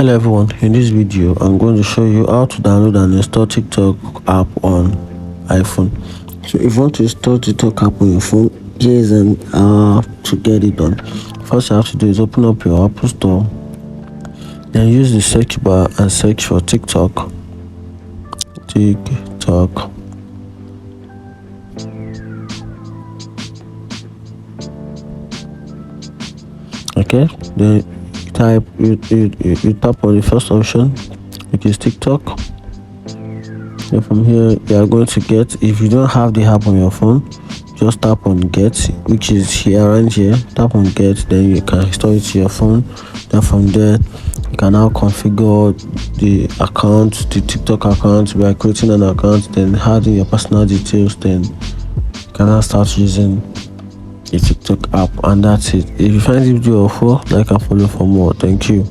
Hello everyone, in this video I'm going to show you how to download and install TikTok app on iPhone. So if you want to install TikTok app on your phone, here is an to get it done. First you have to do is open up your Apple Store, then use the search bar and search for TikTok. Okay, then you tap on the first option, which is TikTok. And from here you are going to get, if you don't have the app on your phone, just tap on get, which is here around here. Tap on get, then you can install it to your phone. Then from there you can now configure the account, the TikTok account by creating an account, then adding your personal details. Then you can now start using the TikTok app, and that's it. If you find this video helpful, like and follow for more. Thank you.